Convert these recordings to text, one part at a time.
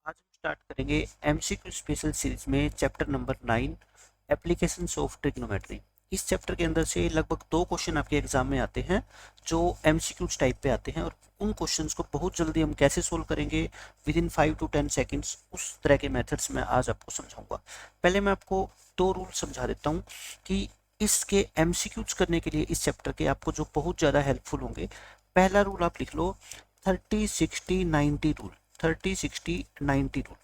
आज हम स्टार्ट करेंगे एमसीक्यू स्पेशल सीरीज में chapter number 9 applications of trigonometry. इस चैप्टर के अंदर से लगभग 2 क्वेश्चन आपके एग्जाम में आते हैं जो एमसीक्यूज टाइप पे आते हैं और उन क्वेश्चंस को बहुत जल्दी हम कैसे सोल्व करेंगे विद इन 5 to 10 सेकेंड्स, उस तरह के मेथड्स मैं आज आपको समझाऊंगा। पहले मैं आपको 2 रूल समझा देता हूँ कि इसके एमसीक्यूज करने के लिए इस चैप्टर के आपको जो बहुत ज़्यादा हेल्पफुल होंगे। पहला रूल आप लिख लो 30-60-90 रूल। 30-60-90 रूल,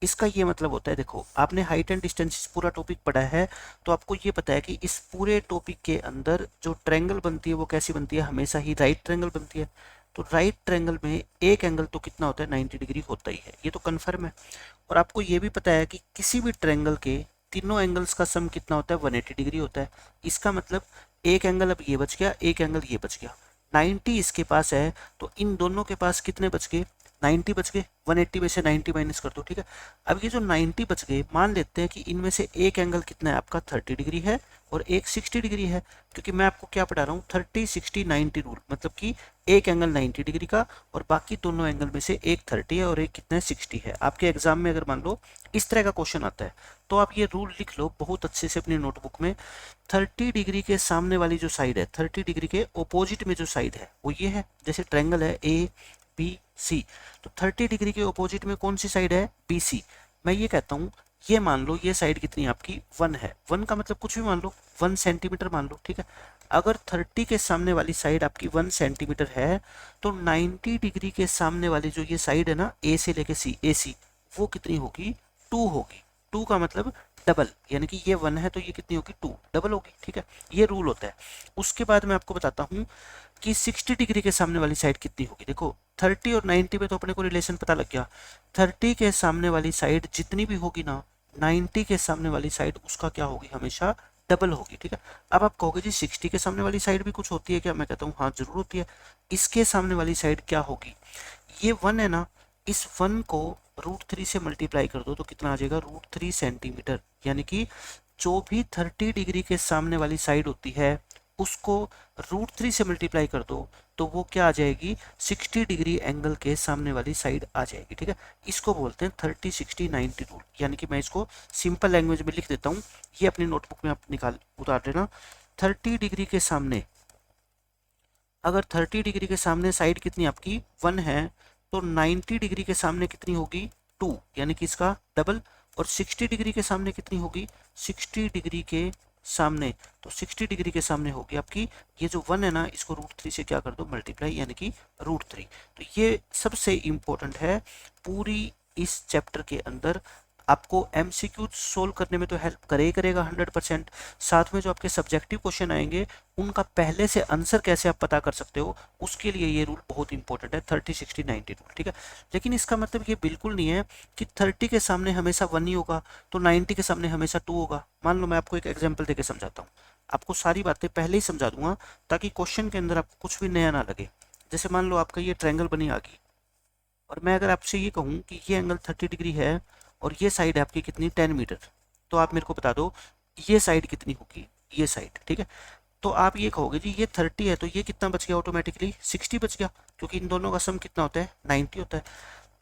इसका ये मतलब होता है, देखो आपने हाइट एंड डिस्टेंस पूरा टॉपिक पढ़ा है तो आपको ये पता है कि इस पूरे टॉपिक के अंदर जो ट्रायंगल बनती है वो कैसी बनती है, हमेशा ही राइट ट्रायंगल बनती है। तो राइट ट्रायंगल में एक एंगल तो कितना होता है, 90 डिग्री होता ही है, ये तो कन्फर्म है। और आपको ये भी पता है कि किसी भी ट्रायंगल के तीनों एंगल्स का सम कितना होता है, 180 डिग्री होता है। इसका मतलब एक एंगल अब ये बच गया, एक एंगल ये बच गया। 90 इसके पास है तो इन दोनों के पास कितने बच गए, 90 बच गए। 180 में से 90 माइनस कर दो, ठीक है। अब ये जो 90 बच गए, मान लेते हैं कि इनमें से एक एंगल कितना है आपका, 30 डिग्री है और एक 60 डिग्री है। क्योंकि मैं आपको क्या पढ़ा रहा हूँ, 30-60-90 रूल, मतलब कि एक एंगल 90 डिग्री का और बाकी दोनों एंगल में से एक 30 है और एक कितना है, 60 है। आपके एग्जाम में अगर मान लो इस तरह का क्वेश्चन आता है तो आप ये रूल लिख लो बहुत अच्छे से अपनी नोटबुक में। 30 डिग्री के सामने वाली जो साइड है, 30 डिग्री के ऑपोजिट में जो साइड है वो ये है। जैसे ट्रायंगल है ए बी सी, तो 30 डिग्री के ऑपोजिट में कौन सी साइड है, बी सी। मैं ये कहता हूँ, ये मान लो ये साइड कितनी है आपकी, 1 है। 1 का मतलब कुछ भी मान लो, 1 सेंटीमीटर मान लो, ठीक है। अगर 30 के सामने वाली साइड आपकी 1 सेंटीमीटर है तो 90 डिग्री के सामने वाली जो ये साइड है ना, ए से लेके सी, ए सी, वो कितनी होगी, 2 होगी। 2 का मतलब डबल, यानी कि ये 1 है तो ये कितनी होगी, 2 डबल होगी, ठीक है। ये रूल होता है। उसके बाद मैं आपको बताता हूँ कि 60 डिग्री के सामने वाली साइड कितनी होगी। देखो 30 और 90 में तो अपने को रिलेशन पता लग गया। 30 के सामने वाली साइड जितनी भी होगी ना, 90 के सामने वाली साइड उसका क्या होगी, हमेशा डबल होगी, ठीक है। अब आप कहोगे जी 60 के सामने वाली साइड भी कुछ होती है क्या, मैं कहता हूँ हाँ जरूर होती है। इसके सामने वाली साइड क्या होगी, ये 1 है ना, इस 1 को √3 से मल्टीप्लाई कर दो तो कितना आ जाएगा, √3 सेंटीमीटर। यानी कि जो भी 30 डिग्री के सामने वाली साइड होती है उसको √3 से मल्टीप्लाई कर दो तो वो क्या आ जाएगी, 60 डिग्री एंगल के सामने वाली साइड आ जाएगी, ठीक है। इसको बोलते हैं 30-60-90 रूल। यानी कि मैं इसको सिंपल लैंग्वेज में लिख देता हूँ, ये अपनी नोटबुक में आप निकाल उतार देना। 30 डिग्री के सामने, अगर 30 डिग्री के सामने साइड कितनी आपकी 1 है तो 90 डिग्री के सामने कितनी होगी, 2, यानी कि इसका डबल। और 60 डिग्री के सामने कितनी होगी, 60 डिग्री के सामने, तो 60 डिग्री के सामने होगी आपकी ये जो 1 है ना, इसको √3 से क्या कर दो, मल्टीप्लाई, यानी कि √3। तो ये सबसे इंपॉर्टेंट है पूरी इस चैप्टर के अंदर। आपको एमसीक्यू सोल्व करने में तो हेल्प करे ही करेगा 100%। साथ में जो आपके सब्जेक्टिव क्वेश्चन आएंगे उनका पहले से आंसर कैसे आप पता कर सकते हो, उसके लिए ये रूल बहुत इंपॉर्टेंट है, 30-60-90 रूल, ठीक है। लेकिन इसका मतलब ये बिल्कुल नहीं है कि 30 के सामने हमेशा 1 ही होगा तो 90 के सामने हमेशा 2 होगा। मान लो मैं आपको एक एग्जाम्पल देके समझाता हूँ, आपको सारी बातें पहले ही समझा दूंगा ताकि क्वेश्चन के अंदर आपको कुछ भी नया ना लगे। जैसे मान लो आपका ये ट्रायंगल बनी आ गई और मैं अगर आपसे ये कहूँ कि ये एंगल 30 डिग्री है और ये साइड है आपकी कितनी, 10 मीटर, तो आप मेरे को बता दो ये साइड कितनी होगी, ये साइड, ठीक है। तो आप ये कहोगे जी ये 30 है तो ये कितना बच गया, ऑटोमेटिकली 60 बच गया, क्योंकि इन दोनों का सम कितना होता है, 90 होता है।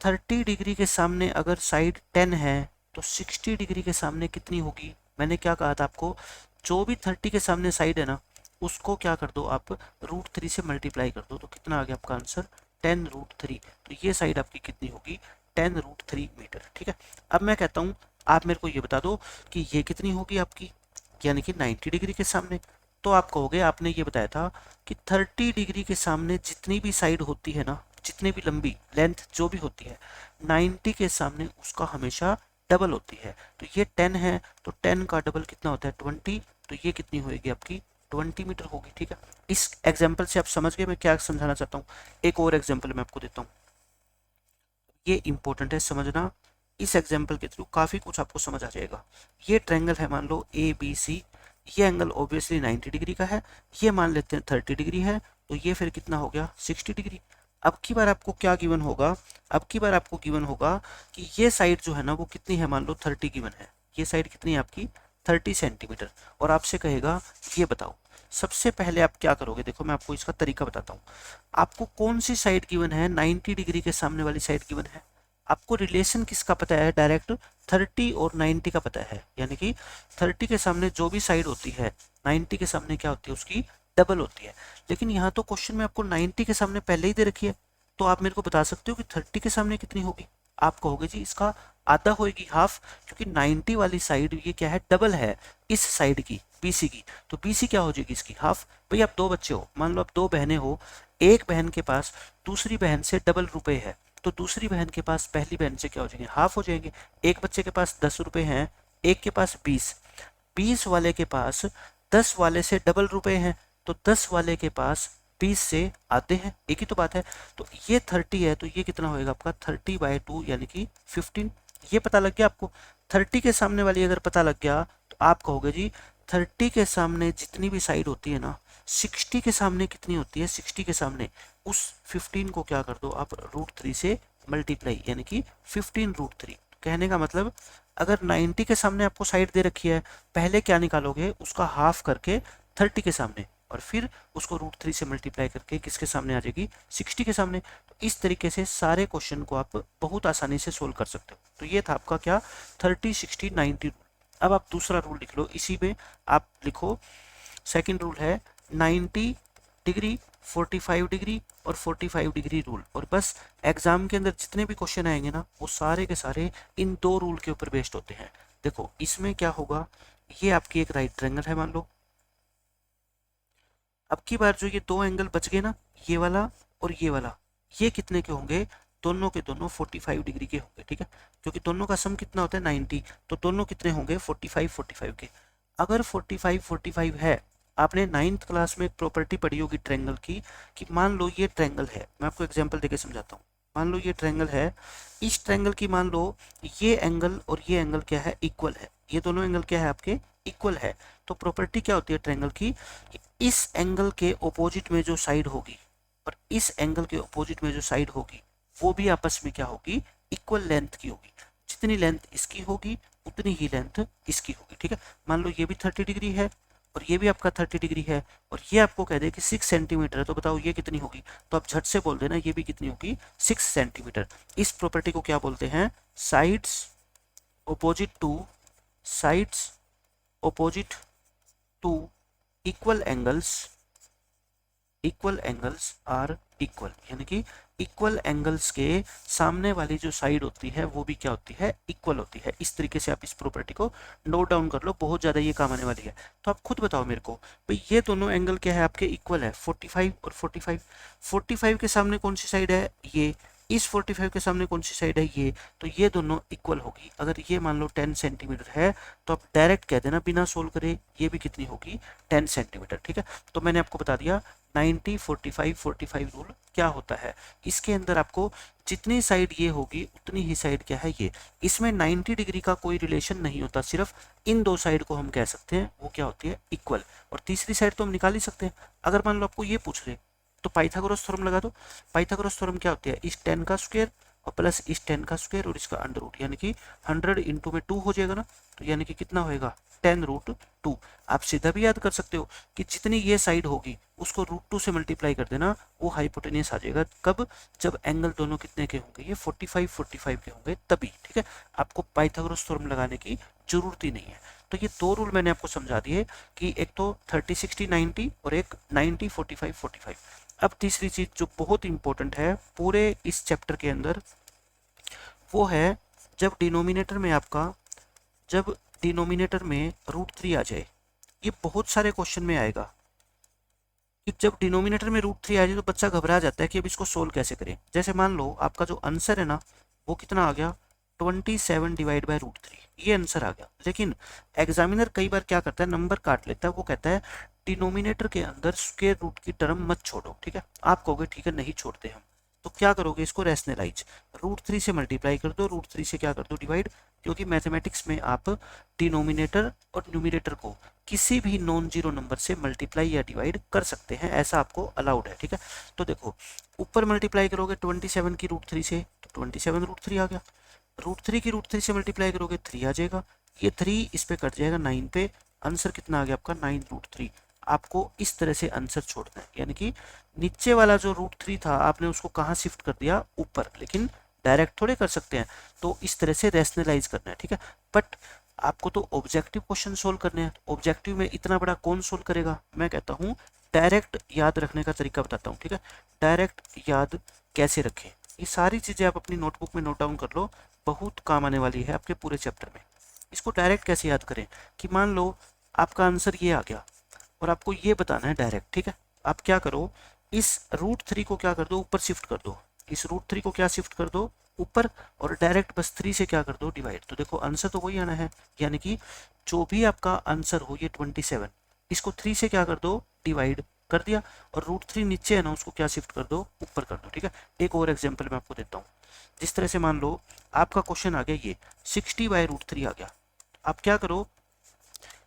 30 डिग्री के सामने अगर साइड 10 है तो 60 डिग्री के सामने कितनी होगी, मैंने क्या कहा था आपको, जो भी 30 के सामने साइड है ना उसको क्या कर दो आप, √3 से मल्टीप्लाई कर दो तो कितना आ गया आपका आंसर, 10√3। तो ये साइड आपकी कितनी होगी, 10√3 मीटर, ठीक है। अब मैं कहता हूँ आप मेरे को ये बता दो कि ये कितनी होगी आपकी, यानी कि 90 डिग्री के सामने। तो आप कहोगे आपने ये बताया था कि 30 डिग्री के सामने जितनी भी साइड होती है ना, जितनी भी लंबी लेंथ जो भी होती है, 90 के सामने उसका हमेशा डबल होती है। तो ये 10 है तो 10 का डबल कितना होता है, 20। तो ये कितनी होगी आपकी, 20 मीटर होगी, ठीक है। इस एग्जाम्पल से आप समझ गए मैं क्या समझाना चाहता हूँ। एक और एग्जाम्पल मैं आपको देता हूँ, ये इंपॉर्टेंट है समझना। इस एग्जाम्पल के थ्रू काफ़ी कुछ आपको समझ आ जाएगा। ये ट्रायंगल है मान लो ए बी सी, ये एंगल ऑब्वियसली 90 डिग्री का है, ये मान लेते हैं 30 डिग्री है, तो ये फिर कितना हो गया, 60 डिग्री। अब की बार आपको क्या गिवन होगा, अब की बार आपको गिवन होगा कि ये साइड जो है ना वो कितनी है, मान लो 30 गिवन है, ये साइड कितनी है आपकी 30 सेंटीमीटर, और आपसे कहेगा ये बताओ। सबसे पहले आप क्या करोगे, देखो मैं आपको इसका तरीका बताता हूँ। आपको कौन सी साइड गिवन है, 90 डिग्री के सामने वाली साइड गिवन है, आपको रिलेशन किसका पता है, डायरेक्ट 30 और 90 का पता है, यानी कि 30 के सामने जो भी साइड होती है 90 के सामने क्या होती है, उसकी डबल होती है। लेकिन यहाँ तो क्वेश्चन में आपको 90 के सामने पहले ही दे रखी है, तो आप मेरे को बता सकते हो कि 30 के सामने कितनी होगी। आप कहोगे जी इसका आधा होगी, हाफ, क्योंकि 90 वाली साइड ये क्या है, डबल है इस साइड की, बीसी की, तो बीसी क्या हो जाएगी, इसकी हाफ। भाई आप दो बच्चे हो, मान लो आप दो बहनें हो, एक बहन के पास दूसरी बहन से डबल रुपए है, तो दूसरी बहन के पास पहली बहन से क्या हो जाएंगे, हाफ हो जाएंगे। एक बच्चे के पास 10 रुपए हैं, एक के पास 20, 20 वाले के पास 10 वाले से डबल रुपए हैं, तो 10 वाले के पास 20 से आते हैं, एक ही तो बात है। तो ये 30 है, तो ये कितना होएगा आपका 30/2 यानी कि 15। ये पता लग गया आपको। 30 के सामने वाली अगर पता लग गया तो आप कहोगे जी 30 के सामने जितनी भी साइड होती है ना, 60 के सामने कितनी होती है, 60 के सामने उस 15 को क्या कर दो आप, √3 से मल्टीप्लाई, यानी कि 15√3। कहने का मतलब अगर 90 के सामने आपको साइड दे रखी है, पहले क्या निकालोगे, उसका हाफ करके 30 के सामने, और फिर उसको √3 से मल्टीप्लाई करके किसके सामने आ जाएगी, 60 के सामने। तो इस तरीके से सारे क्वेश्चन को आप बहुत आसानी से सोल्व कर सकते हो। तो ये था आपका क्या, 30, 60, 90 रूल। अब आप दूसरा रूल लिख लो, इसी में आप लिखो, सेकंड रूल है 90 डिग्री, 45 डिग्री और 45 डिग्री रूल। और बस एग्जाम के अंदर जितने भी क्वेश्चन आएंगे ना, वो सारे के सारे इन दो रूल के ऊपर बेस्ड होते हैं। देखो इसमें क्या होगा, ये आपकी एक राइट ट्रायंगल है मान लो। अब की बार जो ये दो एंगल बच गए ना, ये वाला और ये वाला, ये कितने के होंगे, दोनों के दोनों 45 डिग्री के होंगे, ठीक है, क्योंकि दोनों का सम कितना होता है 90, तो दोनों कितने होंगे 45 के। अगर 45 है, आपने 9th क्लास में एक प्रॉपर्टी पढ़ी होगी ट्रायंगल की, कि मान लो ये ट्रायंगल है, मैं आपको एग्जांपल देके समझाता हूँ। मान लो ये ट्रायंगल है, इस ट्रायंगल की मान लो ये एंगल और ये एंगल क्या है, इक्वल है, ये दोनों एंगल क्या है आपके, इक्वल है। तो प्रॉपर्टी क्या होती है ट्रायंगल की, कि इस एंगल के ऑपोजिट में जो साइड होगी और इस एंगल के ऑपोजिट में जो साइड होगी, वो भी आपस में क्या होगी, इक्वल लेंथ की होगी। जितनी लेंथ इसकी होगी उतनी ही लेंथ इसकी होगी, ठीक है। मान लो ये भी 30 डिग्री है और ये भी आपका 30 डिग्री है, और ये आपको कह दे कि 6 सेंटीमीटर है, तो बताओ ये कितनी होगी, तो आप झट से बोल देना ये भी कितनी होगी, 6 सेंटीमीटर। इस प्रॉपर्टी को क्या बोलते हैं, sides opposite to, sides opposite to equal angles, equal angles are equal, यानी कि इक्वल एंगल्स के सामने वाली जो साइड होती है वो भी क्या होती है, इक्वल होती है। इस तरीके से आप इस प्रॉपर्टी को नोट डाउन कर लो, बहुत ज्यादा ये काम आने वाली है। तो आप खुद बताओ मेरे को, भाई ये दोनों एंगल क्या है आपके, इक्वल है, 45 और 45। 45 के सामने कौन सी साइड है, ये, इस 45 के सामने कौन सी साइड है, ये, तो ये दोनों इक्वल होगी। अगर ये मान लो 10 सेंटीमीटर है, तो आप डायरेक्ट कह देना बिना सोल्व करे, ये भी कितनी होगी, 10 सेंटीमीटर, ठीक है। तो मैंने आपको बता दिया 90, 45, 45 रूल क्या होता है। इसके अंदर आपको जितनी साइड ये होगी उतनी ही साइड क्या है ये, इसमें 90 डिग्री का कोई रिलेशन नहीं होता, सिर्फ इन दो साइड को हम कह सकते हैं वो क्या होती है, इक्वल। और तीसरी साइड तो हम निकाल ही सकते हैं। अगर मान लो आपको ये पूछ ले, तो पाइथागोरस थ्योरम लगा दो। पाइथागोरस थ्योरम क्या होती है, इस 10 का स्क्वायर और प्लस इस 10 का स्क्वायर और इसका अंडर रूट, यानी कि 100 इंटू में 2 हो जाएगा ना, तो यानी कि कितना होएगा, 10√2। आप सीधा भी याद कर सकते हो कि जितनी ये साइड होगी उसको √2 से मल्टीप्लाई कर देना, वो हाइपोटेनियस आ जाएगा। कब, जब एंगल दोनों कितने के होंगे, ये 45 के होंगे तभी, ठीक है। आपको पाइथागोरस थ्योरम लगाने की जरूरत ही नहीं है। तो ये दो रूल मैंने आपको समझा दिए, कि एक तो 30, 60, 90 और एक 90, 45, 45। अब तीसरी चीज जो बहुत इंपॉर्टेंट है पूरे इस चैप्टर के अंदर, वो है जब डिनोमिनेटर में आपका, जब डिनोमिनेटर में √3 आ जाए। ये बहुत सारे क्वेश्चन में आएगा कि जब डिनोमिनेटर में √3 आ जाए तो बच्चा घबरा जाता है कि अब इसको सोल्व कैसे करें। जैसे मान लो आपका जो आंसर है ना, वो कितना आ गया, 27/√3, ये आंसर आ गया। लेकिन एग्जामिनर कई बार क्या करता है, नंबर काट लेता है, वो कहता है डिनोमिनेटर के अंदर स्क्वायर रूट की टर्म मत छोड़ो, ठीक है। आप कहोगे ठीक है नहीं छोड़ते हम, तो क्या करोगे, इसको रैशनलाइज, √3 से मल्टीप्लाई कर दो, √3 से क्या कर दो, डिवाइड। क्योंकि मैथमेटिक्स में आप डिनोमिनेटर और न्यूमिनेटर को किसी भी नॉन जीरो नंबर से मल्टीप्लाई या डिवाइड कर सकते हैं, ऐसा आपको अलाउड है, ठीक है। तो देखो ऊपर मल्टीप्लाई करोगे 27 की √3 से, तो 27√3 आ गया। √3 की √3 से मल्टीप्लाई करोगे 3 आ जाएगा, ये 3 इस पे कट जाएगा 9 पे, आंसर कितना आ गया आपका 9√3। आपको इस तरह से आंसर छोड़ना है, यानी कि नीचे वाला जो √3 था आपने उसको कहाँ शिफ्ट कर दिया, ऊपर, लेकिन डायरेक्ट थोड़े कर सकते हैं, तो इस तरह से रैशनलाइज करना है, ठीक है। बट आपको तो ऑब्जेक्टिव क्वेश्चन सोल्व करने हैं, ऑब्जेक्टिव में इतना बड़ा कौन सोल्व करेगा। मैं कहता हूँ डायरेक्ट याद रखने का तरीका बताता हूँ, ठीक है। डायरेक्ट याद कैसे रखें, ये सारी चीज़ें आप अपनी नोटबुक में नोट डाउन कर लो, बहुत काम आने वाली है आपके पूरे चैप्टर में। इसको डायरेक्ट कैसे याद करें कि मान लो आपका आंसर ये आ गया और आपको ये बताना है डायरेक्ट, ठीक है। आप क्या करो, इस √3 को क्या कर दो, ऊपर शिफ्ट कर दो, इस √3 को क्या शिफ्ट कर दो ऊपर, और डायरेक्ट बस 3 से क्या कर दो डिवाइड। तो देखो आंसर तो वही आना है, यानी कि जो भी आपका आंसर हो ये 27, इसको 3 से क्या कर दो डिवाइड कर दिया, और √3 नीचे है ना उसको क्या शिफ्ट कर दो ऊपर कर दो, ठीक है। एक और एग्जाम्पल मैं आपको देता हूँ। जिस तरह से मान लो आपका क्वेश्चन आ गया ये 60/√3 आ गया, आप क्या करो,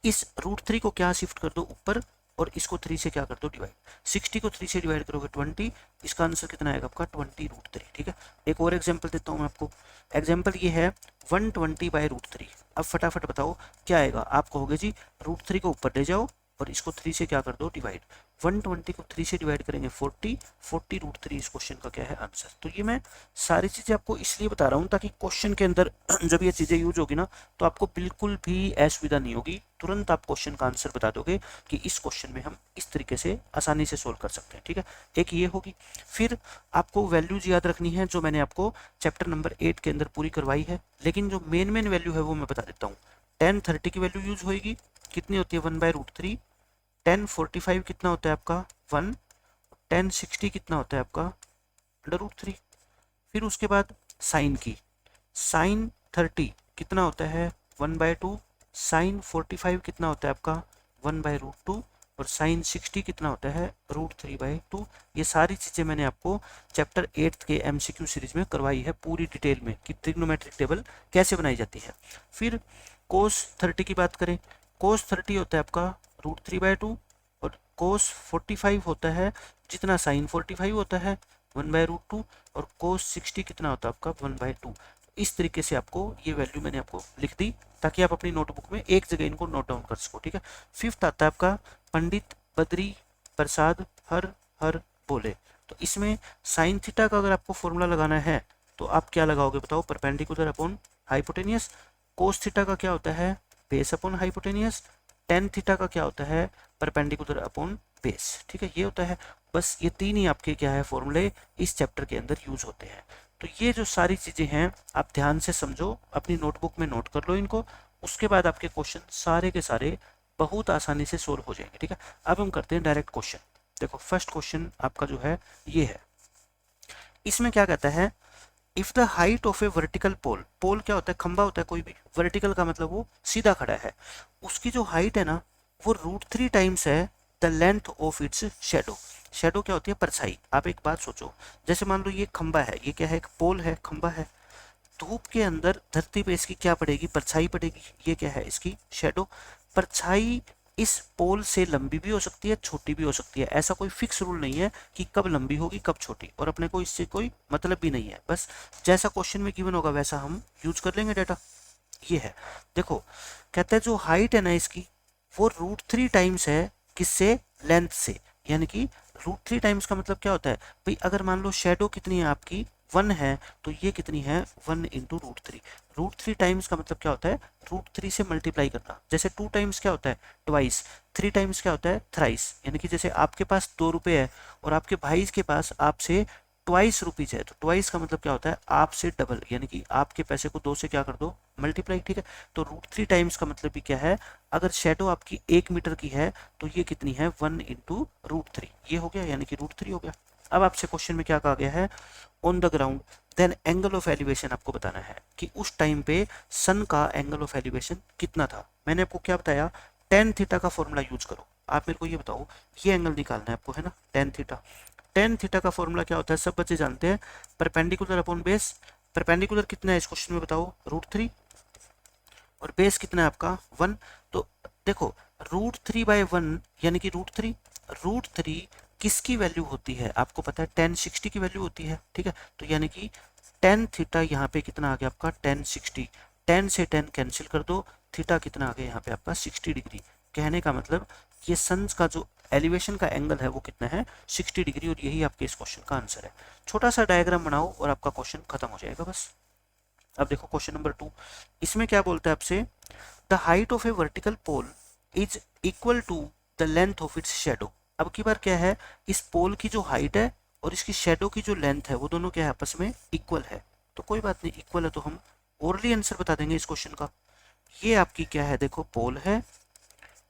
इस √3 को क्या शिफ्ट कर दो ऊपर, और इसको 3 से क्या कर दो डिवाइड। 60 को 3 से डिवाइड करोगे 20, इसका आंसर कितना आएगा आपका 20√3, ठीक है। एक और एग्जांपल देता हूँ मैं आपको, एग्जांपल ये है 120/√3। अब फटाफट बताओ क्या आएगा, आप कहोगे जी √3 को ऊपर ले जाओ और इसको 3 से क्या कर दो डिवाइड। 120 को 3 से डिवाइड करेंगे 40, 40√3 इस क्वेश्चन का क्या है आंसर। तो ये मैं सारी चीज़ें आपको इसलिए बता रहा हूँ ताकि क्वेश्चन के अंदर जब ये चीज़ें यूज होगी ना, तो आपको बिल्कुल भी असुविधा नहीं होगी, तुरंत आप क्वेश्चन का आंसर बता दोगे कि इस क्वेश्चन में हम इस तरीके से आसानी से सोल्व कर सकते हैं, ठीक है। एक ये होगी, फिर आपको वैल्यूज याद रखनी है जो मैंने आपको चैप्टर नंबर 8 के अंदर पूरी करवाई है, लेकिन जो मेन वैल्यू है वो मैं बता देता हूँ। 1030 की वैल्यू यूज होगी, कितनी होती है 1/√3। 1045 कितना होता है आपका 1, 1060 कितना होता है आपका √3। फिर उसके बाद साइन की, साइन 30 कितना होता है 1/2, साइन 45 कितना होता है आपका 1/√2, और साइन 60 कितना होता है √3/2। ये सारी चीज़ें मैंने आपको चैप्टर 8 के MCQ सीरीज में करवाई है पूरी डिटेल में कि ट्रिग्नोमेट्रिक टेबल कैसे बनाई जाती है। फिर कोस 30 की बात करें, कोस 30 होता है आपका √3/2, और कोस 45 होता है जितना साइन 45 होता है 1/√2, और कोस 60 कितना होता है आपका 1/2। इस तरीके से आपको ये वैल्यू मैंने आपको लिख दी ताकि आप अपनी नोटबुक में एक जगह इनको नोट डाउन कर सको, ठीक है। फिफ्थ आता है आपका पंडित बद्री प्रसाद हर हर बोले। तो इसमें साइन थीटा का अगर आपको फॉर्मूला लगाना है तो आप क्या लगाओगे बताओ, perpendicular upon hypotenuse. Cos theta का क्या होता है base upon hypotenuse. Tan theta का क्या होता है परपेंडिकुलर अपॉन बेस, ठीक है। ये होता है, बस ये तीन ही आपके क्या है फॉर्मूले इस चैप्टर के अंदर यूज होते हैं। तो ये जो सारी चीज़ें हैं आप ध्यान से समझो, अपनी नोटबुक में नोट कर लो इनको, उसके बाद आपके क्वेश्चन सारे के सारे बहुत आसानी से सोल्व हो जाएंगे, ठीक है। अब हम करते हैं डायरेक्ट क्वेश्चन। देखो फर्स्ट क्वेश्चन आपका जो है ये है, इसमें क्या कहता है, if the height of a vertical pole, pole क्या होता है खंबा होता है कोई भी, वर्टिकल का मतलब वो सीधा खड़ा है, उसकी जो हाइट है ना वो √3 टाइम्स है the length of its shadow. Shadow क्या होती है परछाई। आप एक बात सोचो, जैसे मान लो ये खंबा है, ये क्या है एक पोल है खंबा है, धूप के अंदर धरती पे इसकी क्या पड़ेगी परछाई पड़ेगी, ये क्या है इसकी शेडो। परछाई इस पोल से लंबी भी हो सकती है छोटी भी हो सकती है, ऐसा कोई फिक्स रूल नहीं है कि कब लंबी होगी कब छोटी, और अपने को इससे कोई मतलब भी नहीं है, बस जैसा क्वेश्चन में गिवन होगा वैसा हम यूज कर लेंगे डाटा। ये है, देखो कहता है जो हाइट है ना इसकी वो √3 टाइम्स है किससे लेंथ से, यानी कि √3 टाइम्स का मतलब क्या होता है भाई, अगर मान लो शेडो कितनी है आपकी 1 है तो ये कितनी है 1 इंटू √3। √3 टाइम्स का मतलब क्या होता है √3 से मल्टीप्लाई करना, जैसे 2 टाइम्स क्या होता है ट्वाइस, 3 टाइम्स क्या होता है थ्राइस, यानी कि जैसे आपके पास 2 रुपये है और आपके भाई के पास आपसे ट्वाइस रुपीज है, तो ट्वाइस का मतलब क्या होता है आपसे डबल, यानी कि आपके पैसे को 2 से क्या कर दो मल्टीप्लाई, ठीक है। तो √3 टाइम्स का मतलब भी क्या है, अगर शेडो आपकी 1 मीटर की है तो ये कितनी है 1 इंटू √3, ये हो गया यानी कि √3 हो गया। अब आपसे क्वेश्चन में क्या कहा गया है, on the ground then angle of elevation आपको बताना है कि उस टाइम पे सन का एंगल ऑफ एलिवेशन कितना था। मैंने आपको क्या बताया, टेन थीटा का फॉर्मूला यूज करो। आप मेरे को ये बताओ, ये एंगल निकालना है आपको है ना टेन थीटा। टेन थीटा का फॉर्मूला क्या होता है सब बच्चे जानते हैं, परपेंडिकुलर अपॉन बेस। परपेंडिकुलर कितना है इस क्वेश्चन में बताओ √3, और बेस कितना है आपका 1। तो देखो √3/1 यानी कि √3 किसकी वैल्यू होती है आपको पता है 1060 की वैल्यू होती है, ठीक है। तो यानी कि टेन थीटा यहाँ पे कितना आ गया आपका 1060, 10 से 10 कैंसिल कर दो, थीटा कितना आ गया यहाँ पे आपका 60 डिग्री। कहने का मतलब ये सन का जो एलिवेशन का एंगल है वो कितना है 60 डिग्री, और यही आपके इस क्वेश्चन का आंसर है। छोटा सा डायग्राम बनाओ और आपका क्वेश्चन खत्म हो जाएगा बस। अब देखो क्वेश्चन नंबर 2, इसमें क्या बोलता है आपसे, the height of a vertical pole is equal to the length of its shadow. अब की बार क्या है, इस पोल की जो हाइट है और इसकी शेडो की जो लेंथ है वो दोनों क्या है, आपस में इक्वल है। तो कोई बात नहीं, इक्वल है तो हम ओरली आंसर बता देंगे इस क्वेश्चन का। ये आपकी क्या है, देखो पोल है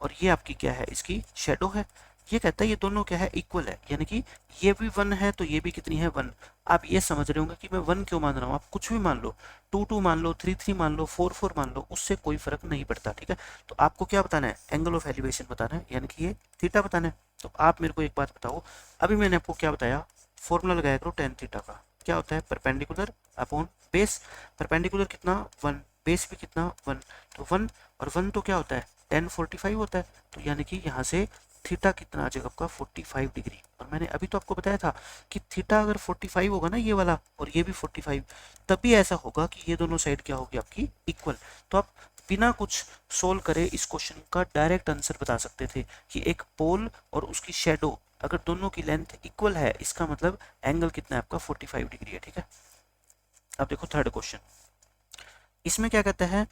और ये आपकी क्या है, इसकी शेडो है। ये कहता है ये दोनों क्या है, इक्वल है, यानी कि ये भी 1 है तो ये भी कितनी है, 1। आप ये समझ रहे होंगे कि मैं 1 क्यों मान रहा हूँ, आप कुछ भी मान लो, 2 2 मान लो, 3 3 मान लो, 4 4 मान लो, उससे कोई फर्क नहीं पड़ता, ठीक है। तो आपको क्या बताना है, एंगल ऑफ एलिवेशन बताना है, यानी कि ये थीटा बताना है। तो आप मेरे को एक बात बताओ, अभी मैंने आपको क्या बताया, फॉर्मूला लगाया करो टेन थीटा का, क्या होता है, परपेंडिकुलर अपॉन बेस। परपेंडिकुलर कितना 1, बेस भी कितना 1, तो 1 और 1 तो क्या होता है, tan 45 होता है। तो यानी कि यहाँ से थीटा कितना आ जाएगा आपका 45 डिग्री। और मैंने अभी तो आपको बताया था कि थीटा अगर 45 होगा ना, ये वाला और ये भी 45, तभी ऐसा होगा कि ये दोनों साइड क्या होगी आपकी, इक्वल। तो आप बिना कुछ सोल्व करे इस क्वेश्चन का डायरेक्ट आंसर बता सकते थे कि एक पोल और उसकी शेडो अगर दोनों की लेंथ इक्वल है, इसका मतलब एंगल कितना है आपका 45 डिग्री है, ठीक है। अब देखो थर्ड क्वेश्चन, इसमें क्या कहता है,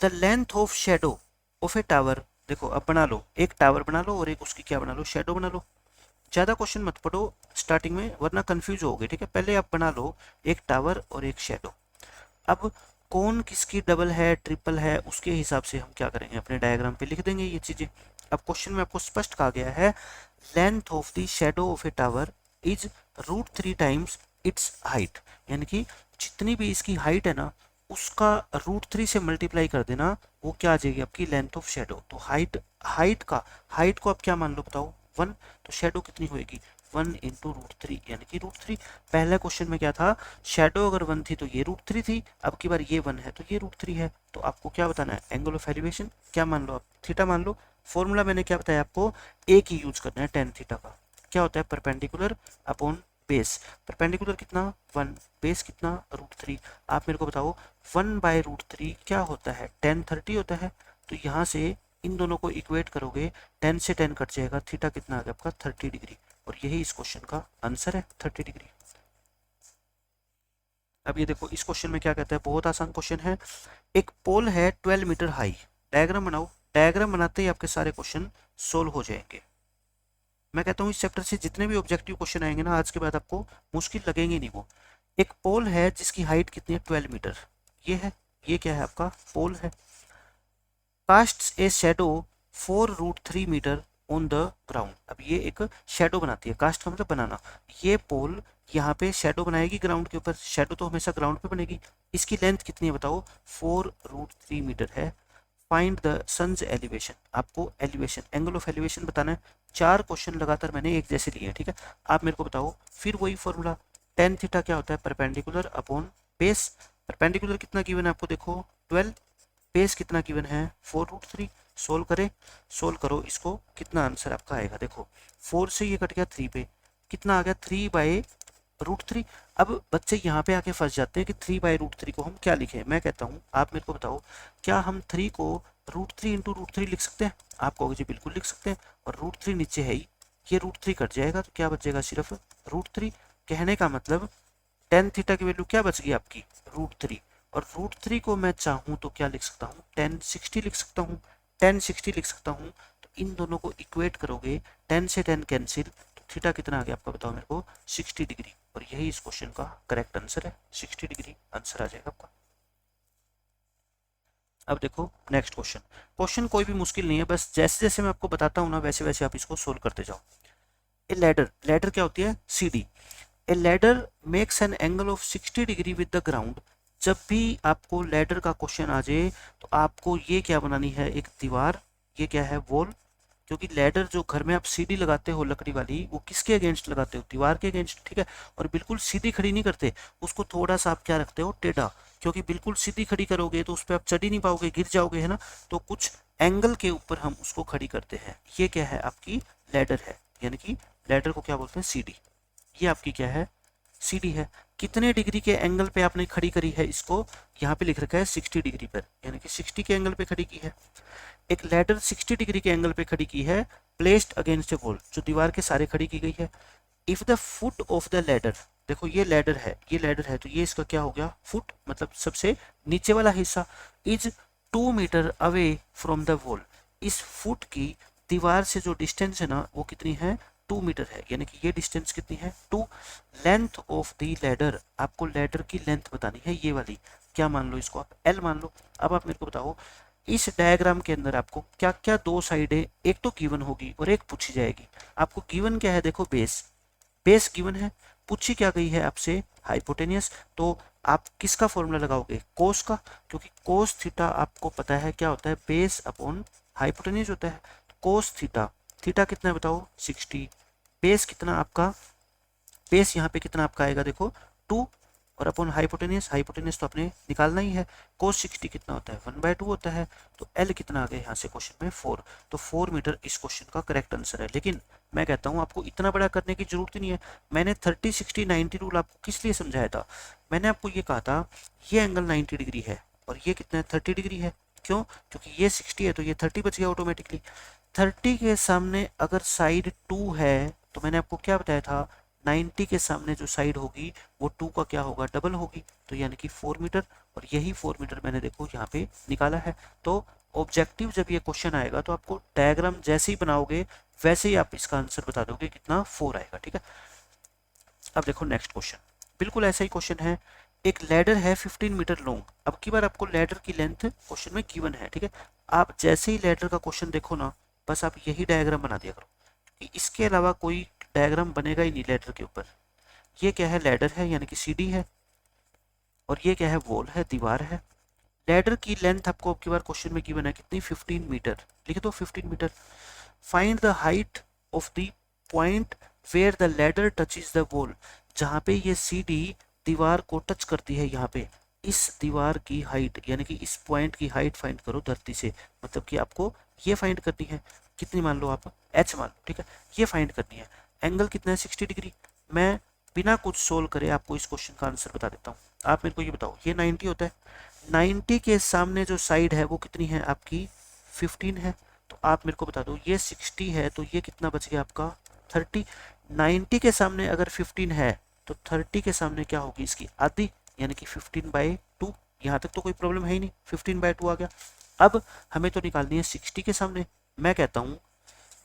the length of shadow of a tower. देखो अब बना लो, एक टावर बना लो और एक उसकी क्या बना लो, शेडो बना लो। ज़्यादा क्वेश्चन मत पढ़ो स्टार्टिंग में, वरना कंफ्यूज होगे, ठीक है। पहले आप बना लो एक टावर और एक शेडो। अब कौन किसकी डबल है, ट्रिपल है, उसके हिसाब से हम क्या करेंगे, अपने डायग्राम पे लिख देंगे ये चीज़ें। अब क्वेश्चन में आपको स्पष्ट कहा गया है, length of the shadow of a tower is √3 times it's height, यानी कि जितनी भी इसकी हाइट है ना, उसका √3 से मल्टीप्लाई कर देना, वो क्या आ जाएगी आपकी लेंथ ऑफ शेडो। तो हाइट को आप क्या मान लो बताओ, 1, तो शेडो कितनी होगी 1 इंटू √3, यानी कि √3। पहले क्वेश्चन में क्या था, शेडो अगर 1 थी तो ये √3 थी, अब की बार ये 1 है तो ये √3 है। तो आपको क्या बताना है, एंगल ऑफ एलिवेशन क्या मान लो आप, थीटा मान लो। फॉर्मूला मैंने क्या बताया आपको, एक ही यूज करना है टेन थीटा का। क्या होता है, परपेंडिकुलर अपॉन बेस। परपेंडिकुलर कितना 1, बेस कितना √3। आप मेरे को बताओ 1/√3 क्या होता है, tan 30 होता है। तो यहाँ से इन दोनों को इक्वेट करोगे, 10 से 10 कट जाएगा, थीटा कितना आ गया आपका 30 डिग्री, और यही इस क्वेश्चन का आंसर है 30 डिग्री। अब ये देखो इस क्वेश्चन में क्या कहता है, बहुत आसान क्वेश्चन है। एक पोल है 12 मीटर हाई, डायग्राम बनाओ। डायग्राम बनाते ही आपके सारे क्वेश्चन सोल्व हो जाएंगे। मैं कहता हूँ इस चैप्टर से जितने भी ऑब्जेक्टिव क्वेश्चन आएंगे ना, आज के बाद आपको मुश्किल लगेंगे नहीं वो। एक पोल है जिसकी हाइट कितनी है 12 मीटर, ये है, ये क्या है आपका पोल है। Cast a shadow 4√3 metre on the ground. अब ये एक शेडो बनाती है, कास्ट का मतलब बनाना। ये पोल यहाँ पे शेडो बनाएगी ग्राउंड के ऊपर, शेडो तो हमेशा ग्राउंड पे बनेगी। इसकी लेंथ कितनी है बताओ, 4√3 मीटर है। फाइंड द सन्स एलिवेशन, आपको एलिवेशन एंगल ऑफ एलिवेशन बताना है। 4 क्वेश्चन लगातार मैंने एक जैसे लिए, ठीक है। आप मेरे को बताओ, फिर वही फॉर्मूला, टेन थीटा क्या होता है, परपेंडिकुलर अपॉन बेस। परपेंडिकुलर कितना गिवन है आपको, देखो 12, बेस कितना गिवन है 4√3। सोल्व करें, सोल्व करो इसको, कितना आंसर आपका आएगा, देखो 4 से ये कट गया 3 पे, कितना आ गया 3/√3। अब बच्चे यहाँ पे आके फंस जाते हैं कि 3/√3 को हम क्या लिखें। मैं कहता हूँ आप मेरे को बताओ, क्या हम 3 को √3 इंटू √3 लिख सकते हैं। आप कहोगे जी बिल्कुल लिख सकते हैं, और √3 नीचे है ही, ये √3 कट जाएगा तो क्या बचेगा सिर्फ √3। कहने का मतलब टेन थीटा की वैल्यू क्या बच गई आपकी √3, और √3 को मैं चाहूँ तो क्या लिख सकता हूँ, tan 60 लिख सकता हूँ, tan 60 लिख सकता हूँ। तो इन दोनों को इक्वेट करोगे, 10 से 10 कैंसिल, तो थीटा कितना आ गया आपका बताओ मेरे को 60 डिग्री, और यही इस क्वेश्चन का करेक्ट आंसर है, 60 डिग्री आंसर आ जाएगा आपका। अब देखो नेक्स्ट क्वेश्चन, क्वेश्चन कोई भी मुश्किल नहीं है, बस जैसे जैसे मैं आपको बताता हूँ ना वैसे वैसे आप इसको सोल्व करते जाओ। ए लैडर, लैडर क्या होती है, CD. A ladder makes an angle of 60 degree with the ground. जब भी आपको लैडर का क्वेश्चन आ जाए तो आपको ये क्या बनानी है, एक दीवार, ये क्या है वॉल। क्योंकि लैडर जो घर में आप सीढ़ी लगाते हो लकड़ी वाली, वो किसके अगेंस्ट लगाते हो, दीवार के अगेंस्ट, ठीक है। और बिल्कुल सीधी खड़ी नहीं करते, उसको थोड़ा सा आप क्या रखते हो, टेढ़ा। क्योंकि बिल्कुल सीधी खड़ी करोगे तो उस पर आप चढ़ ही नहीं पाओगे, गिर जाओगे, है ना। तो कुछ एंगल के ऊपर हम उसको खड़ी करते हैं, ये क्या है आपकी लैडर है, यानी कि लैडर को क्या बोलते हैं, सीढ़ी। ये आपकी क्या है, सीढ़ी है। कितने डिग्री के एंगल पे आपने खड़ी करी है इसको, यहाँ पे लिख रखा है 60 डिग्री पर, यानी कि 60 के एंगल पे खड़ी की है। एक लैडर 60 डिग्री के एंगल पे खड़ी की है, प्लेस्ड अगेंस्ट ए वॉल, जो दीवार के सारे खड़ी की गई है। If the foot of the ladder, देखो ये लैडर है, ये लैडर है, तो ये इसका क्या हो गया, फुट मतलब सबसे नीचे वाला हिस्सा, is 2 metre away from the wall, इस फुट की दीवार से जो डिस्टेंस है ना वो कितनी है, 2 मीटर है, यानी कि ये डिस्टेंस कितनी है, 2। लेंथ ऑफ द लैडर, आपको लैडर की लेंथ बतानी है, ये वाली, क्या मान लो इसको आप एल मान लो। अब आप मेरे को बताओ इस डायग्राम के अंदर आपको क्या क्या दो साइडें, एक तो गिवन होगी और एक पूछी जाएगी। आपको गिवन क्या है, देखो बेस, बेस गिवन है, पूछी क्या गई है आपसे, हाइपोटेनियस, तो आप किसका फॉर्मूला लगाओगे, कोस का, क्योंकि कोस थीटा आपको पता है क्या होता है, बेस अपॉन हाइपोटेनियस होता है। कोस थीटा, थीटा कितना है बताओ, 60, बेस कितना आपका, बेस यहाँ पे कितना आपका आएगा देखो 2, और अपॉन हाइपोटेनियस, हाइपोटेनियस तो आपने निकालना ही है, कोस 60 कितना होता है, 1/2 होता है, तो एल कितना आ गया यहाँ से क्वेश्चन में 4, तो 4 मीटर इस क्वेश्चन का करेक्ट आंसर है। लेकिन मैं कहता हूँ आपको इतना बड़ा करने की जरूरत ही नहीं है। मैंने 30 60 90 रूल आपको किस लिए समझाया था, मैंने आपको ये कहा था ये एंगल 90 डिग्री है और ये कितना है 30 डिग्री है, क्यों, क्योंकि ये 60 है तो ये 30 बच गया ऑटोमेटिकली। 30 के सामने अगर साइड 2 है तो मैंने आपको क्या बताया था, 90 के सामने जो साइड होगी वो 2 का क्या होगा, डबल होगी, तो यानी कि 4 मीटर, और यही 4 मीटर मैंने देखो यहाँ पे निकाला है। तो ऑब्जेक्टिव जब ये क्वेश्चन आएगा तो आपको डायग्राम जैसे ही बनाओगे वैसे ही आप इसका आंसर बता दोगे कितना 4 आएगा, ठीक है। अब देखो नेक्स्ट क्वेश्चन, बिल्कुल ऐसा ही क्वेश्चन है, एक लैडर है 15 मीटर लॉन्ग। अब की बार आपको लैडर की लेंथ क्वेश्चन में गिवन है, ठीक है। आप जैसे ही लैडर का क्वेश्चन देखो ना, बस आप यही डायग्राम बना दिया करो, कि इसके अलावा कोई डायग्राम बनेगा ही नहीं लैडर के ऊपर। ये क्या है, लैडर है यानी कि सीढ़ी है, और ये क्या है, वॉल है, दीवार है। लैडर की लेंथ आपको अब की बार क्वेश्चन में गिवन है कितनी, 15 मीटर, लिख दो 15 metre. Find the height of the point where the ladder touches the wall, जहाँ पे ये सीढ़ी दीवार को टच करती है, यहाँ पे इस दीवार की हाइट यानी कि इस पॉइंट की हाइट फाइंड करो धरती से, मतलब कि आपको ये फाइंड करनी है, कितनी मान लो आप, एच मान लो, ठीक है, ये फाइंड करनी है। एंगल कितना है, 60 डिग्री। मैं बिना कुछ सोल्व करे आपको इस क्वेश्चन का आंसर बता देता हूँ। आप मेरे को ये बताओ, ये 90 होता है, 90 के सामने जो साइड है वो कितनी है आपकी, 15 है, तो आप मेरे को बता दो ये 60 है तो ये कितना बच गया आपका 30। 90 के सामने अगर 15 है तो 30 के सामने क्या होगी, इसकी आधी, यानी कि 15/2। यहाँ तक तो कोई प्रॉब्लम है ही नहीं, 15/2 आ गया। अब हमें तो निकालनी है 60 के सामने। मैं कहता हूँ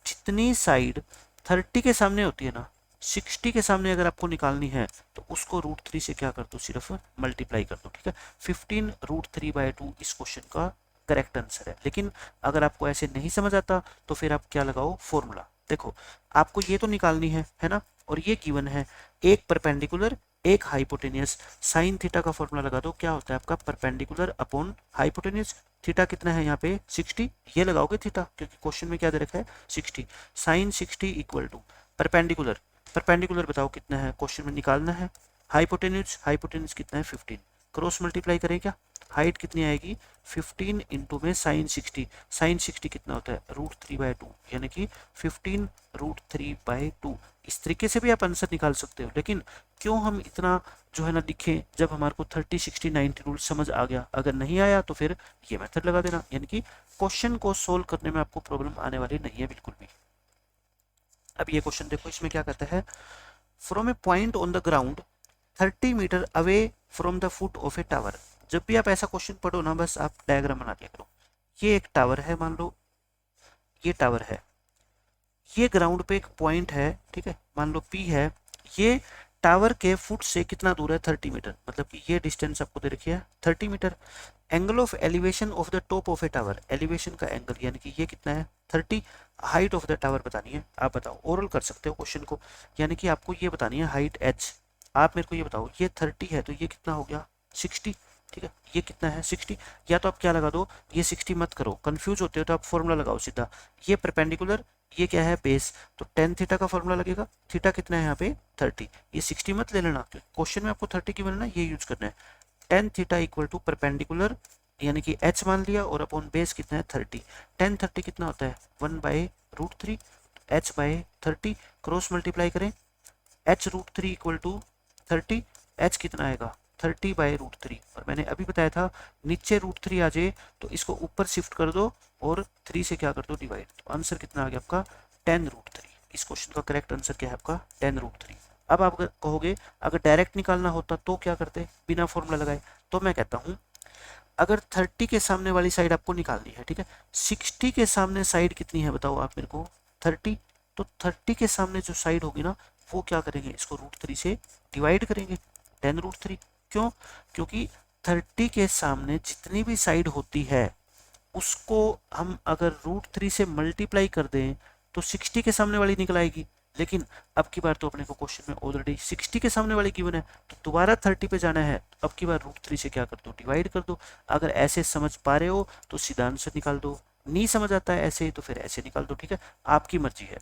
जितनी साइड 30 के सामने होती है ना, 60 के सामने अगर आपको निकालनी है तो उसको √3 से क्या कर दो, सिर्फ मल्टीप्लाई कर दो, ठीक है। 15 √3/2 इस क्वेश्चन का करेक्ट आंसर है। लेकिन अगर आपको ऐसे नहीं समझ आता तो फिर आप क्या लगाओ, फॉर्मूला। देखो आपको ये तो निकालनी है ना, और ये गिवन है, एक परपेंडिकुलर एक हाइपोटेनियस, साइन थीटा का फॉर्मूला लगा दो, क्या होता है आपका परपेंडिकुलर अपॉन हाइपोटेनियस। थीटा कितना है यहाँ पे 60, ये लगाओगे थीटा, क्योंकि क्वेश्चन में क्या दे रखा है 60, sine 60 equal to perpendicular, perpendicular बताओ कितना है, क्वेश्चन में निकालना है, हाइपोटेन्यूज, हाइपोटेन्यूज कितना है 15, क्रॉस मल्टीप्लाई करें क्या, हाइट कितनी आएगी 15 इंटू में साइन 60, साइन 60 कितना होता है √3/2, यानी कि 15 √3/2। इस तरीके से भी आप आंसर निकाल सकते हो, लेकिन क्यों हम इतना जो है ना लिखें, जब हमारे को 30 60 90 रूल समझ आ गया। अगर नहीं आया तो फिर ये मेथड लगा देना, यानी कि क्वेश्चन को सोल्व करने में आपको प्रॉब्लम आने वाली नहीं है बिल्कुल भी। अब ये क्वेश्चन देखो, इसमें क्या कहता है, from a point on the ground 30 metre away from the foot of a tower. जब भी आप ऐसा क्वेश्चन पढ़ो ना, बस आप डायग्राम बना दिया करो। ये एक टावर है, मान लो ये टावर है, ये ग्राउंड पे एक पॉइंट है, ठीक है, मान लो P है, ये टावर के फुट से कितना दूर है 30 मीटर, मतलब कि ये डिस्टेंस आपको दे रखी है 30 metre. Angle of elevation of the top of a tower, elevation का एंगल यानी कि ये कितना है 30। हाइट ऑफ द टावर बतानी है, आप बताओ, ओरल कर सकते हो क्वेश्चन को, यानी कि आपको ये बतानी है हाइट h। आप मेरे को ये बताओ, ये 30 है तो ये कितना हो गया 60, ठीक है, ये कितना है 60। या तो आप क्या लगा दो, ये 60 मत करो, कंफ्यूज होते हो तो आप फॉर्मूला लगाओ सीधा, ये परपेंडिकुलर, ये क्या है बेस, तो tan थीटा का फॉर्मूला लगेगा, थीटा कितना है यहाँ पे 30, ये 60 मत ले लेना, क्वेश्चन में आपको 30 की बनना, ये यूज करना है। tan theta equal to perpendicular यानी कि h मान लिया, और अपॉन बेस कितना है 30, tan 30 कितना होता है 1/√3, h/30, क्रॉस मल्टीप्लाई करें, h√3 इक्वल टू 30, h कितना आएगा 30/√3, और मैंने अभी बताया था नीचे √3 आ जाए तो इसको ऊपर शिफ्ट कर दो और 3 से क्या कर दो डिवाइड, तो आंसर कितना आ गया आपका 10√3। इस क्वेश्चन का करेक्ट आंसर क्या है आपका 10√3। अब आप कहोगे अगर डायरेक्ट निकालना होता तो क्या करते बिना फॉर्मूला लगाए, तो मैं कहता हूँ अगर 30 के सामने वाली साइड आपको निकालनी है, ठीक है, 60 के सामने साइड कितनी है बताओ आप मेरे को, 30, तो 30 के सामने जो साइड होगी ना वो क्या करेंगे, इसको √3 से डिवाइड करेंगे, 10√3। क्यों? क्योंकि 30 के सामने जितनी भी साइड होती है उसको हम अगर √3 से मल्टीप्लाई कर दें तो 60 के सामने वाली निकल आएगी। लेकिन अब की बार तो अपने को क्वेश्चन में ऑलरेडी 60 के सामने वाली गिवन है, तो दोबारा 30 पे जाना है, तो अब की बार √3 से क्या कर दो, डिवाइड कर दो। अगर ऐसे समझ पा रहे हो तो सीधा आंसर निकाल दो, नहीं समझ आता है ऐसे तो फिर ऐसे निकाल दो, ठीक है, आपकी मर्जी है।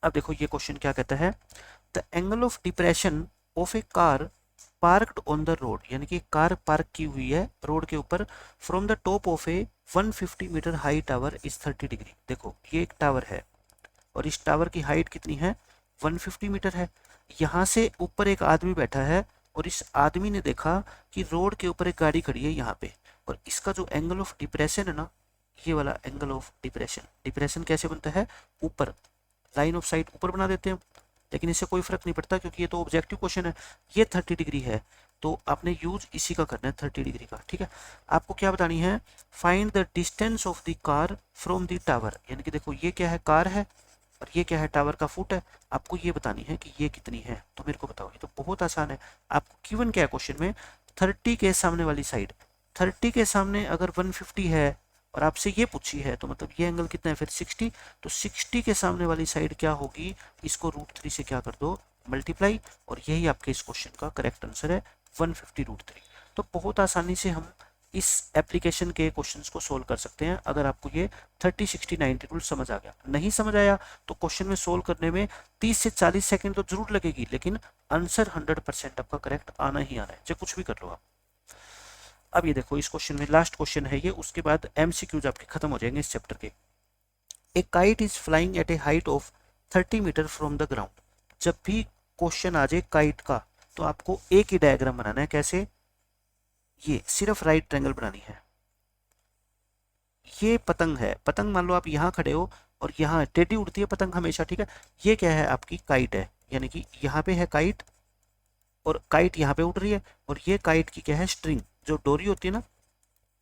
अब देखो ये क्वेश्चन क्या कहता है, the angle of depression of A car parked on the road, यानी कि कार पार्क की हुई है रोड के ऊपर, from the top of a 150 metre high tower is 30 degree. देखो ये एक टावर है और इस टावर की हाइट कितनी है, 150 मीटर है। यहाँ से ऊपर एक आदमी बैठा है और इस आदमी ने देखा कि रोड के ऊपर एक गाड़ी खड़ी है यहाँ पे, और इसका जो एंगल ऑफ डिप्रेशन है ना, ये वाला एंगल ऑफ डिप्रेशन, डिप्रेशन कैसे बनता है, ऊपर, लाइन ऑफ साइट ऊपर बना देते हैं, लेकिन इससे कोई फर्क नहीं पड़ता क्योंकि ये तो ऑब्जेक्टिव क्वेश्चन है। ये 30 डिग्री है तो आपने यूज इसी का करना है, 30 डिग्री का, ठीक है। आपको क्या बतानी है, find the distance of the car from the tower, यानी कि देखो ये क्या है, कार है और ये क्या है, टावर का फुट है। आपको ये बतानी है कि ये कितनी है, तो मेरे को बताओ, ये तो बहुत आसान है। आपको गिवन क्या है क्वेश्चन में, 30 के सामने वाली साइड, 30 के सामने अगर 150 है और आपसे ये पूछी है तो मतलब ये एंगल कितना है फिर 60, तो 60 के सामने वाली साइड क्या होगी, इसको √3 से क्या कर दो, मल्टीप्लाई, और यही आपके इस क्वेश्चन का करेक्ट आंसर है, 150√3। तो बहुत आसानी से हम इस एप्लीकेशन के क्वेश्चंस को सोल्व कर सकते हैं अगर आपको ये 30, 60, 90 रूल समझ आ गया। नहीं समझ आया तो क्वेश्चन में सोल्व करने में 30 से 40 सेकंड तो जरूर लगेगी, लेकिन आंसर 100% आपका करेक्ट आना ही आना है, चाहे कुछ भी कर लो आप। अब ये देखो इस क्वेश्चन में लास्ट क्वेश्चन है ये, उसके बाद एमसीक्यूज आपके खत्म हो जाएंगे इस चैप्टर के। A kite is flying at a height of 30 metre from the ground. जब भी क्वेश्चन आ जाए काइट का तो आपको एक ही डायग्राम बनाना है, कैसे, ये सिर्फ राइट ट्रायंगल बनानी है। ये पतंग है, पतंग मान लो आप यहाँ खड़े हो और यहाँ टेढ़ी उड़ती है पतंग हमेशा, ठीक है। ये क्या है, आपकी काइट है, यानी कि यहाँ पे है काइट और काइट यहाँ पे उड़ रही है, और ये काइट की क्या है, स्ट्रिंग, जो डोरी होती है ना,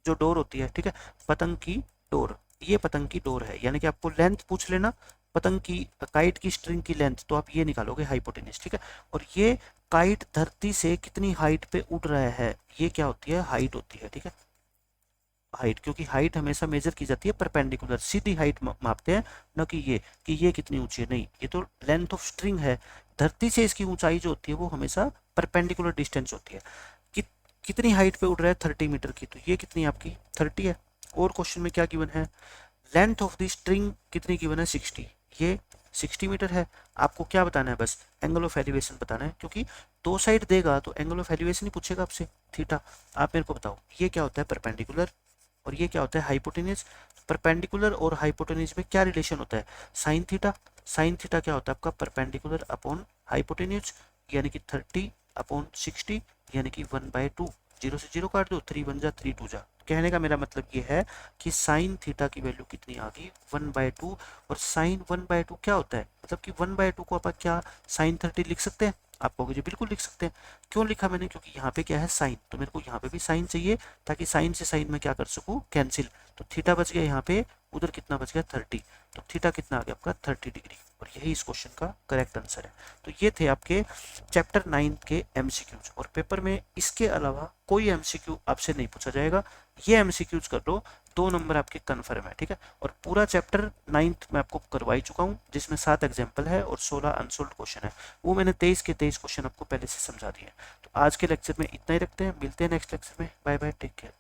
जो डोर होती है, ठीक है, पतंग की डोर, ये पतंग की डोर है। यानी कि आपको लेंथ पूछ लेना पतंग की, काइट की स्ट्रिंग की लेंथ, तो आप ये निकालोगे हाइपोटेन्यूज, ठीक है। और ये काइट धरती से कितनी हाइट पे उड़ रहा है, ये क्या होती है, हाइट होती है, ठीक है, हाइट, क्योंकि हाइट हमेशा मेजर की जाती है परपेंडिकुलर, सीधी हाइट मापते हैं, न कि ये कितनी ऊंची है, नहीं, ये तो लेंथ ऑफ स्ट्रिंग है। धरती से इसकी ऊंचाई जो होती है वो हमेशा परपेंडिकुलर डिस्टेंस होती है। कि, कितनी हाइट पे उड़ रहा है, 30 मीटर की, तो ये कितनी आपकी 30 है। और क्वेश्चन में क्या गिवन है, लेंथ ऑफ द स्ट्रिंग कितनी गिवन है, 60, ये 60 मीटर है। आपको क्या बताना है, बस एंगल ऑफ एलिवेशन बताना है, क्योंकि दो साइड देगा तो एंगल ऑफ एलिवेशन ही पूछेगा आपसे, थीटा। आप मेरे को बताओ ये क्या होता है, परपेंडिकुलर, और ये क्या होता है, हाइपोटेन्यूज। परपेंडिकुलर और हाइपोटेन्यूज में क्या रिलेशन होता है, साइन थीटा। साइन थीटा क्या होता है आपका, परपेंडिकुलर अपॉन हाइपोटेन्यूज, यानी कि 30 अपॉन 60, यानी कि 1/2। 0 से 0 काट दो, 3 1 जा 3 2 जा। कहने का मेरा मतलब ये है कि साइन थीटा की वैल्यू कितनी आ गई, 1/2। और साइन 1/2 क्या होता है, मतलब कि 1/2 को आप क्या साइन 30 लिख सकते हैं, आप कहोगे जी बिल्कुल लिख सकते हैं। क्यों लिखा मैंने, क्योंकि यहाँ पे क्या है साइन, तो मेरे को यहाँ पे भी साइन चाहिए ताकि साइन से साइन में क्या कर सकूँ, कैंसिल। तो थीटा बच गया यहाँ पे, उधर कितना बच गया 30, तो थीटा कितना आ गया आपका 30 डिग्री, और यही इस क्वेश्चन का करेक्ट आंसर है। तो ये थे आपके चैप्टर 9 के एमसीक्यूज, और पेपर में इसके अलावा कोई एमसीक्यू आपसे नहीं पूछा जाएगा। ये एमसीक्यूज कर लो, 2 नंबर आपके कन्फर्म है, ठीक है। और पूरा चैप्टर 9th में आपको करवा ही चुका हूँ, जिसमें 7 एग्जाम्पल है और 16 अनसोल्व क्वेश्चन है। वो मैंने 23 के 23 क्वेश्चन आपको पहले से समझा दिए। तो आज के लेक्चर में इतना ही रखते हैं, मिलते हैं नेक्स्ट लेक्चर में, बाय बाय, टेक केयर।